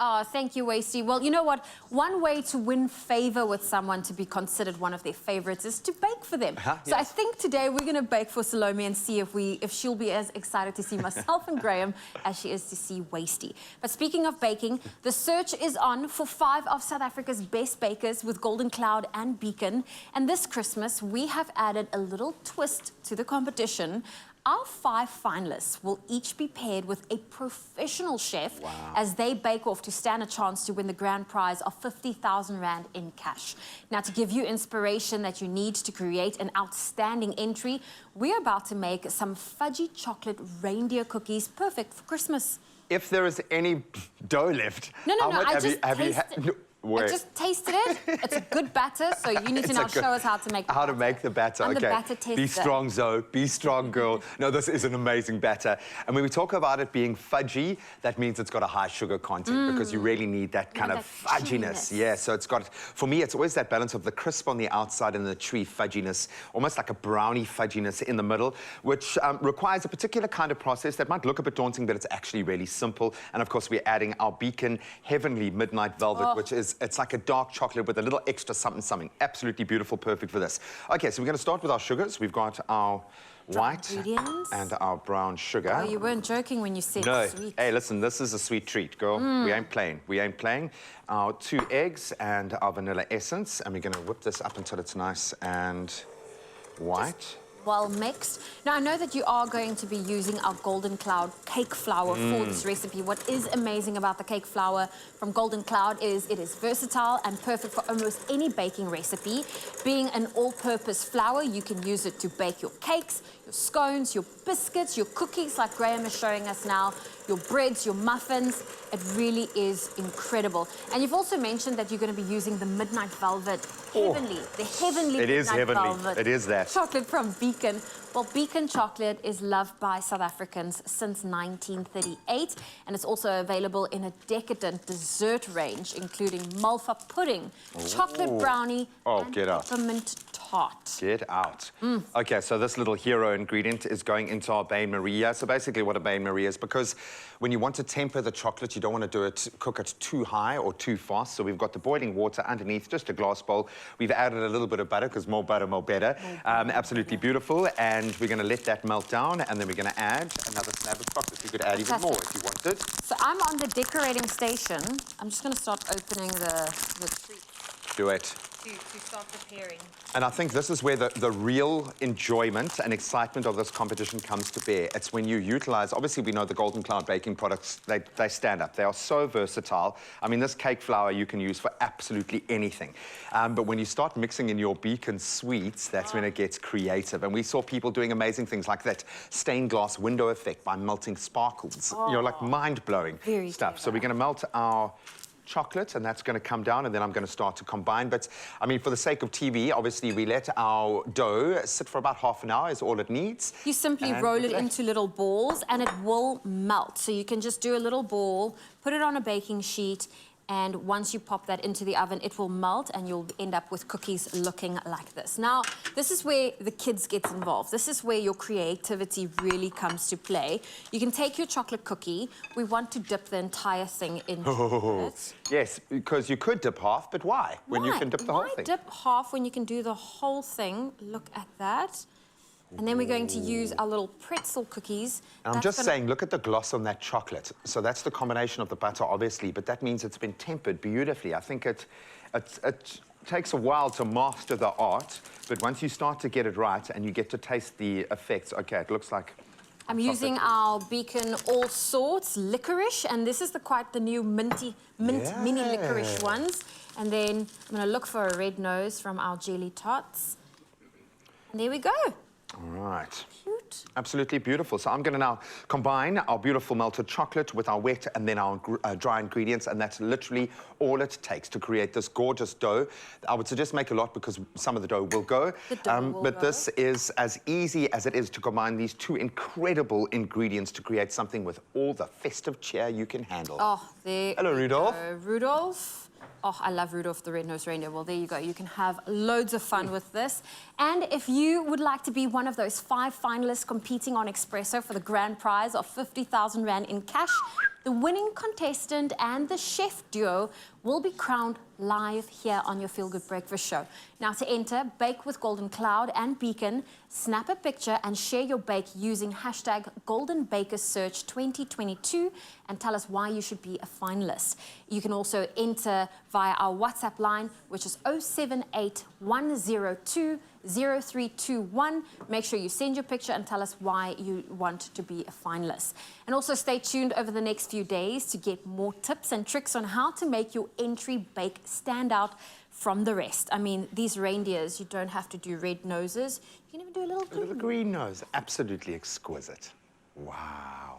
Oh, thank you, Wasty. Well, you know what? One way to win favor with someone to be considered one of their favorites is to bake for them. So I think today we're going to bake for Salome and see if she'll be as excited to see myself and Graham as she is to see Wasty. But speaking of baking, the search is on for 5 of South Africa's best bakers with Golden Cloud and Beacon. And this Christmas, we have added a little twist to the competition. Our 5 finalists will each be paired with a professional chef as they bake off to stand a chance to win the grand prize of 50,000 Rand in cash. Now, to give you inspiration that you need to create an outstanding entry, we're about to make some fudgy chocolate reindeer cookies perfect for Christmas. If there is any dough left, No, I just tasted it. It's a good batter, so you need to now show us how to make the batter. How to make the batter, I'm okay. the batter tester. Be strong, Zoe. Be strong, girl. No, this is an amazing batter. And when we talk about it being fudgy, that means it's got a high sugar content because you really need that kind of fudginess. Yeah, so it's got, for me, it's always that balance of the crisp on the outside and the chewy fudginess, almost like a brownie fudginess in the middle, which requires a particular kind of process that might look a bit daunting, but it's actually really simple. And of course, we're adding our Beacon Heavenly Midnight Velvet, which is, it's like a dark chocolate with a little extra something. Absolutely beautiful, perfect for this. Okay, so we're going to start with our sugars. We've got our white and our brown sugar. Oh, you weren't joking when you said sweet. Hey, listen, this is a sweet treat, girl. We ain't playing. We ain't playing. Our 2 eggs and our vanilla essence, and we're going to whip this up until it's nice and white. Well mixed. Now, I know that you are going to be using our Golden Cloud cake flour for this recipe. What is amazing about the cake flour from Golden Cloud is it is versatile and perfect for almost any baking recipe. Being an all-purpose flour, you can use it to bake your cakes, your scones, your biscuits, your cookies, like Graham is showing us now, your breads, your muffins. It really is incredible. And you've also mentioned that you're going to be using the Midnight Velvet Heavenly, the Heavenly Midnight Velvet. It is that. Chocolate from Beacon. Well, Beacon chocolate is loved by South Africans since 1938, and it's also available in a decadent dessert range, including malva pudding, chocolate brownie, and peppermint tart. Get out. Okay, so this little hero ingredient is going into our Bain Marie. So basically what a Bain Marie is, because when you want to temper the chocolate, you don't want to cook it too high or too fast. So we've got the boiling water underneath, just a glass bowl. We've added a little bit of butter, because more butter, more better. Absolutely beautiful. And we're going to let that melt down, and then we're going to add another slab of chocolate. You could add even more if you wanted. So I'm on the decorating station. I'm just going to start opening the treat. Do it. To start preparing. And I think this is where the real enjoyment and excitement of this competition comes to bear. It's when you utilize, obviously we know the Golden Cloud baking products, they stand up. They are so versatile. I mean, this cake flour you can use for absolutely anything. But when you start mixing in your Beacon sweets, that's when it gets creative. And we saw people doing amazing things like that stained glass window effect by melting sparkles. You know, like mind-blowing stuff. So we're going to melt our chocolate, and that's going to come down, and then I'm going to start to combine. But I mean, for the sake of TV, obviously we let our dough sit for about half an hour is all it needs. You simply roll it into little balls and it will melt. So you can just do a little ball, put it on a baking sheet, and once you pop that into the oven, it will melt and you'll end up with cookies looking like this. Now, this is where the kids get involved. This is where your creativity really comes to play. You can take your chocolate cookie. We want to dip the entire thing into it. Yes, because you could dip half, but why? When you can dip the whole thing? Why dip half when you can do the whole thing? Look at that. And then we're going to use our little pretzel cookies. And I'm just saying, look at the gloss on that chocolate. So that's the combination of the butter, obviously, but that means it's been tempered beautifully. I think it takes a while to master the art, but once you start to get it right and you get to taste the effects, okay, it looks like... I'm using our Beacon All Sorts licorice, and this is quite the new mint mini licorice ones. And then I'm going to look for a red nose from our jelly tots. And there we go. All right. Cute. Absolutely beautiful. So I'm going to now combine our beautiful melted chocolate with our wet and then our dry ingredients, and that's literally all it takes to create this gorgeous dough. I would suggest make a lot because some of the dough will go. But this is as easy as it is to combine these 2 incredible ingredients to create something with all the festive cheer you can handle. Oh, there. Hello, Rudolph. Rudolph. Oh, I love Rudolph the Red-Nosed Reindeer. Well, there you go. You can have loads of fun with this. And if you would like to be one of those 5 finalists competing on Expresso for the grand prize of 50,000 Rand in cash, The winning contestant and the chef duo will be crowned live here on your Feel Good Breakfast show. Now, to enter, bake with Golden Cloud and Beacon, snap a picture and share your bake using hashtag Golden Bakers Search 2022 and tell us why you should be a finalist. You can also enter via our WhatsApp line, which is 078-102-0321. Make sure you send your picture and tell us why you want to be a finalist. And also stay tuned over the next few days to get more tips and tricks on how to make your entry bake stand out from the rest. I mean, these reindeers, you don't have to do red noses. You can even do a little green nose. Absolutely exquisite. Wow.